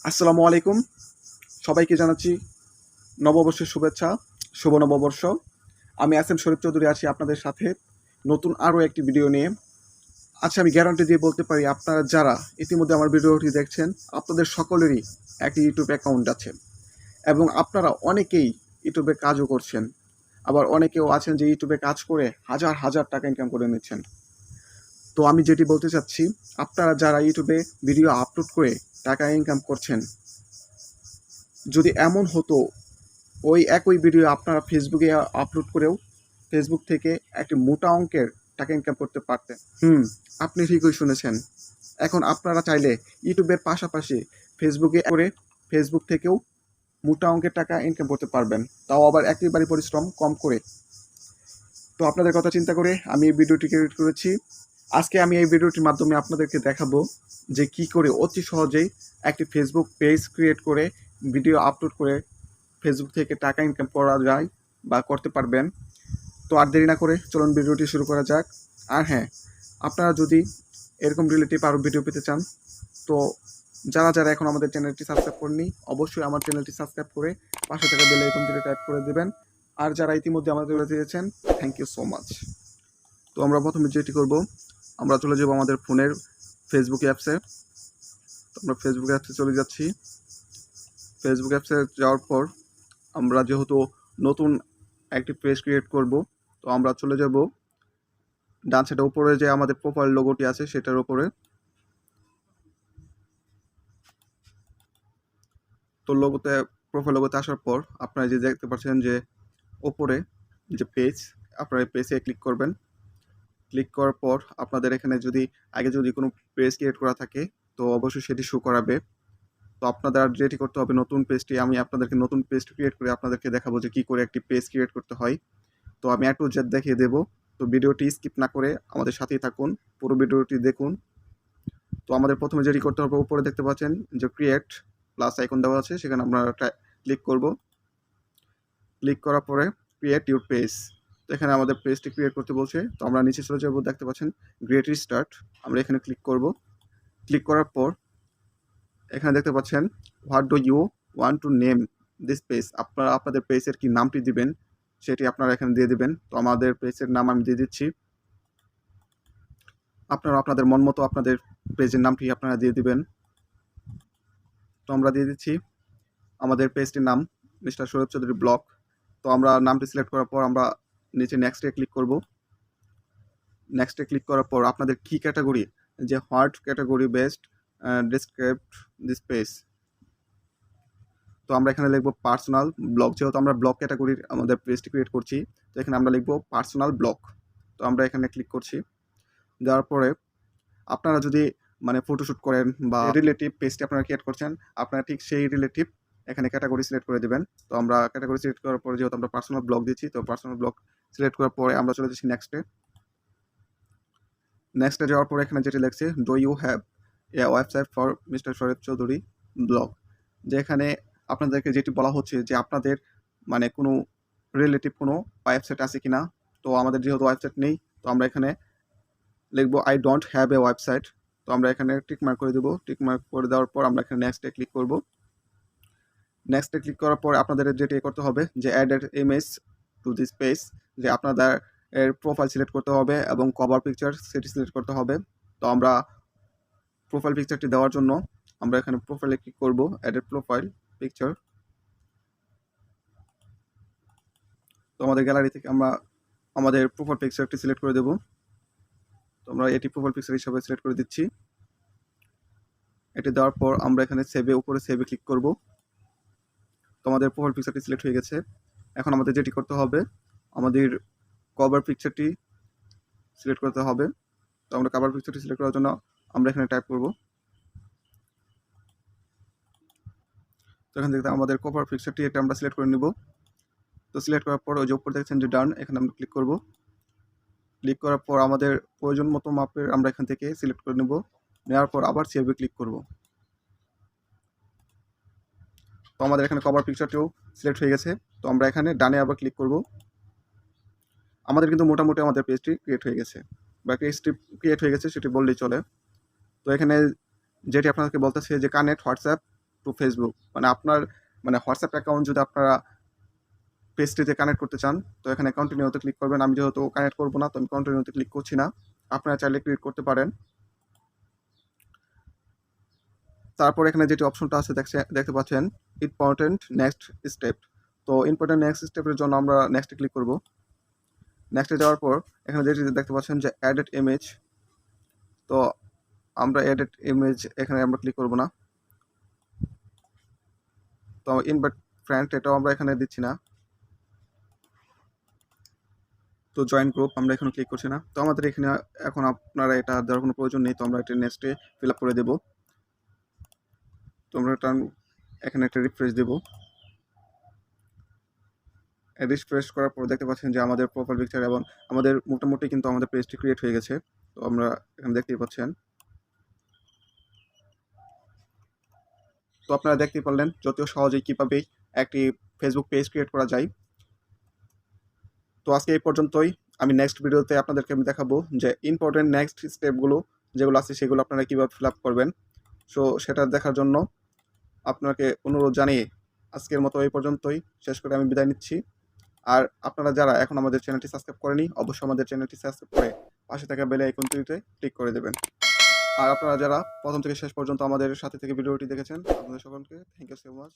আসসালামু আলাইকুম। সবাইকে জানাচ্ছি নববর্ষের শুভেচ্ছা, শুভ নববর্ষ। আমি শরীফ চৌধুরী আছি আপনাদের সাথে নতুন আরও একটি ভিডিও নিয়ে। আচ্ছা, আমি গ্যারান্টি দিয়ে বলতে পারি আপনারা যারা ইতিমধ্যে আমার ভিডিওটি দেখছেন, আপনাদের সকলেরই একটি ইউটিউব অ্যাকাউন্ট আছে এবং আপনারা অনেকেই ইউটিউবে কাজও করছেন। আবার অনেকেও আছেন যে ইউটিউবে কাজ করে হাজার হাজার টাকা ইনকাম করে নিচ্ছেন। তো আমি যেটি বলতে চাচ্ছি, আপনারা যারা ইউটিউবে ভিডিও আপলোড করে টাকা ইনকাম করছেন, যদি এমন হতো ওই একই ভিডিও আপনারা ফেসবুকে আপলোড করেও ফেসবুক থেকে একটি মোটা অঙ্কের টাকা ইনকাম করতে পারতেন। আপনি ঠিকই শুনেছেন। এখন আপনারা চাইলে ইউটিউবের পাশাপাশি ফেসবুকে করে ফেসবুক থেকেও মোটা অঙ্কের টাকা ইনকাম করতে পারবেন, তাও আবার একেবারে পরিশ্রম কম করে। তো আপনাদের কথা চিন্তা করে আমি এই ভিডিওটি ক্রিয়েট করেছি। আজকে আমি এই ভিডিওটির মাধ্যমে আপনাদেরকে দেখাবো যে কি করে অতি সহজেই একটি ফেসবুক পেজ ক্রিয়েট করে ভিডিও আপলোড করে ফেসবুক থেকে টাকা ইনকাম করা যায় বা করতে পারবেন। তো আর দেরি না করে চলুন ভিডিওটি শুরু করা যাক। আর হ্যাঁ, আপনারা যদি এরকম রিলেটিভ আরও ভিডিও পেতে চান, তো যারা যারা এখন আমাদের চ্যানেলটি সাবস্ক্রাইব করেনি, অবশ্যই আমার চ্যানেলটি সাবস্ক্রাইব করে পাশে থাকা বেল আইকনটি টাইপ করে দেবেন। আর যারা ইতিমধ্যে আমাদের দিয়েছেন, থ্যাংক ইউ সো মাচ। তো আমরা প্রথমে যেটি করব, আমরা চলে যাব আমাদের ফোনের ফেসবুক অ্যাপসে। তো আমরা ফেসবুক অ্যাপসে চলে যাচ্ছি। ফেসবুক অ্যাপসে যাওয়ার পর আমরা যেহেতু নতুন একটি পেজ ক্রিয়েট করব, তো আমরা চলে যাব ডান সাইডে উপরে যে আমাদের প্রোফাইল লোগোটি আছে সেটার উপরে। তো প্রোফাইল লোগোতে আসার পর আপনারা যে দেখতে পাচ্ছেন যে উপরে যে পেজ, আপনারা এই পেজে ক্লিক করবেন। ক্লিক করার পর আপনাদের এখানে আগে যদি কোনো পেজ ক্রিয়েট করা থাকে, তো অবশ্যই সেটি শো করাবে। তো আপনাদের আর যেটি করতে হবে, নতুন পেজটি আমি আপনাদেরকে নতুন পেজ ক্রিয়েট করে আপনাদেরকে দেখাবো যে কী করে একটি পেজ ক্রিয়েট করতে হয়। তো আমি A to Z দেখিয়ে দেবো। তো ভিডিওটি স্কিপ না করে আমাদের সাথেই থাকুন, পুরো ভিডিওটি দেখুন। তো আমাদের প্রথমে যেটি করতে হবে, উপরে দেখতে পাচ্ছেন যে ক্রিয়েট প্লাস আইকন দেওয়া আছে, সেখানে আমরা ক্লিক করব। ক্লিক করার পরে ক্রিয়েট ইউর পেজ, তো এখানে আমাদের পেজটি ক্রিয়েট করতে বলছে। তো আমরা নিচে চলে যাব, দেখতে পাচ্ছেন গ্রেট স্টার্ট, আমরা এখানে ক্লিক করব। ক্লিক করার পর এখানে দেখতে পাচ্ছেন what do you want to name this page, আপনারা আপনাদের পেজের কি নামটি দিবেন সেটি আপনারা এখানে দিয়ে দিবেন। তো আমাদের পেজের নাম আমি দিয়ে দিচ্ছি। আপনারা আপনাদের মন মতো আপনাদের পেজের নামটি আপনারা দিয়ে দিবেন। তো আমরা দিয়ে দিচ্ছি আমাদের পেজটির নাম মিস্টার শরীফ চৌধুরী ব্লগ। তো আমরা নামটি সিলেক্ট করার পর আমরা নিচে নেক্সটে ক্লিক করব। নেক্সটে ক্লিক করার পর আপনাদের কি ক্যাটাগরি, যে what category best describe this page, তো আমরা এখানে লিখব পার্সোনাল ব্লগ, যেহেতু আমরা ব্লগ ক্যাটাগরির আমাদের পেজটি ক্রিয়েট করছি, তো এখানে আমরা লিখব পার্সোনাল ব্লগ। তো আমরা এখানে ক্লিক করছি। দেওয়ার পরে আপনারা যদি ফটোশ্যুট করেন বা রিলেটিভ পেজটি আপনারা ক্রিয়েট করছেন, আপনারা ঠিক সেই রিলেটিভ এখানে ক্যাটাগরি সিলেক্ট করে দেবেন। তো আমরা ক্যাটাগরি সিলেক্ট করার পরে যেহেতু আমরা পার্সোনাল ব্লগ দিচ্ছি, তো পার্সোনাল ব্লগ সিলেক্ট করার পরে আমরা চলে যাচ্ছি নেক্সটে যাওয়ার পরে এখানে যেটি লিখছে do you have a website for mister Sharif Chowdhury blog, যেখানে আপনাদেরকে যেটি বলা হচ্ছে যে আপনাদের কোনো রিলেটিভ কোনো ওয়েবসাইট আছে কিনা। তো আমাদের যেহেতু ওয়েবসাইট নেই, তো আমরা এখানে লিখবো I don't have a website. তো আমরা এখানে টিক মার্ক করে দেবো। টিক মার্ক করে দেওয়ার পর আমরা এখানে নেক্সটে ক্লিক করব। নেক্সটে ক্লিক করার পর আপনাদের যেটি করতে হবে যে add image to this page, যে আপনাদের এর প্রোফাইল সিলেক্ট করতে হবে এবং কভার পিকচার সেটি সিলেক্ট করতে হবে। তো আমরা প্রোফাইল পিকচারটি দেওয়ার জন্য আমরা এখানে প্রোফাইলে ক্লিক করব, অ্যাডেড প্রোফাইল পিকচার। তো আমাদের গ্যালারি থেকে আমরা আমাদের প্রোফাইল পিকচারটি সিলেক্ট করে দেব। তো আমরা এটি প্রোফাইল পিকচার হিসাবে সিলেক্ট করে দিচ্ছি। এটি দেওয়ার পর আমরা এখানে উপরে সেভে ক্লিক করব। তো আমাদের প্রোফাইল পিকচারটি সিলেক্ট হয়ে গেছে। এখন আমাদের যেটি করতে হবে, আমাদের কভার পিকচারটি সিলেক্ট করতে হবে। তো আমরা কভার পিকচারটি সিলেক্ট করার জন্য আমরা এখানে টাইপ করব। তো এখান থেকে আমাদের কভার পিকচারটি এটা আমরা সিলেক্ট করে নিব। তো সিলেক্ট করার পর ওই যে উপরে দেখছেন যে ডান, এখানে আমরা ক্লিক করব। ক্লিক করার পর আমাদের প্রয়োজন মতো মাপের আমরা এখান থেকে সিলেক্ট করে নেব। নেওয়ার পর আবার সেভে ক্লিক করব। তো আমাদের এখানে কভার পিকচারটিও সিলেক্ট হয়ে গেছে। তো আমরা এখানে ডানে আবার ক্লিক করব। আমাদের কিন্তু মোটামুটি আমাদের পেজটি ক্রিয়েট হয়ে গেছে, বা পেজটি ক্রিয়েট হয়ে গেছে সেটি বললেই চলে। তো এখানে যেটি আপনাদেরকে বলতেছে যে কানেক্ট হোয়াটসঅ্যাপ টু ফেসবুক, মানে আপনার মানে হোয়াটসঅ্যাপ অ্যাকাউন্ট যদি আপনারা পেজটিতে কানেক্ট করতে চান, তো এখানে কন্টিনিউতে ক্লিক করবেন। আমি যেহেতু কানেক্ট করবো না, তো আমি কন্টিনিউতে ক্লিক করছি না। আপনারা চাইলে ক্লিক করতে পারেন। তারপর এখানে যেটি অপশনটা আছে দেখতে পাচ্ছেন ইম্পর্টেন্ট নেক্সট স্টেপ। তো ইম্পর্টেন্ট নেক্সট স্টেপের জন্য আমরা নেক্সটে ক্লিক করব। নেক্সটে যাওয়ার পর এখানে যেটি দেখতে পাচ্ছেন যে অ্যাডেড ইমেজ, তো আমরা এডিট ইমেজ এখানে আমরা ক্লিক করব না। তো ইনভাইট ফ্রেন্ড এটাও আমরা এখানে দিচ্ছি না। তো জয়েন গ্রুপ আমরা এখানে ক্লিক করছি না। তো আমাদের এখানে এখন আপনারা এটা দেওয়ার কোনো প্রয়োজন নেই। তো আমরা এটা নেক্সটে ফিল আপ করে দেবো। তো আমরা এখানে একটা রিফ্রেশ দেবো। রিফ্রেশ করার পর দেখতে পাচ্ছেন যে আমাদের প্রোফাইল পিকচার এবং আমাদের মোটামুটি কিন্তু আমাদের পেজটি ক্রিয়েট হয়ে গেছে। তো আমরা এখানে দেখতেই পাচ্ছেন। তো আপনারা দেখতেই পারলেন যতই সহজেই কীভাবে একটি ফেসবুক পেজ ক্রিয়েট করা যায়। তো আজকে এই পর্যন্তই। আমি নেক্সট ভিডিওতে আপনাদেরকে আমি দেখাবো যে ইম্পর্টেন্ট নেক্সট স্টেপগুলো যেগুলো আছে সেগুলো আপনারা কীভাবে ফিল আপ করবেন। সো সেটা দেখার জন্য আপনাকে অনুরোধ জানিয়ে আজকের মতো এই পর্যন্তই শেষ করে আমি বিদায় নিচ্ছি। আর আপনারা যারা এখন আমাদের চ্যানেলটি সাবস্ক্রাইব করেনি, অবশ্যই আমাদের চ্যানেলটি সাবস্ক্রাইব করে পাশে থাকা বেল আইকনটিতে ক্লিক করে দেবেন। আর আপনারা যারা প্রথম থেকে শেষ পর্যন্ত আমাদের সাথে থেকে ভিডিওটি দেখেছেন, আপনাদের সকলকে থ্যাংক ইউ সো মাচ।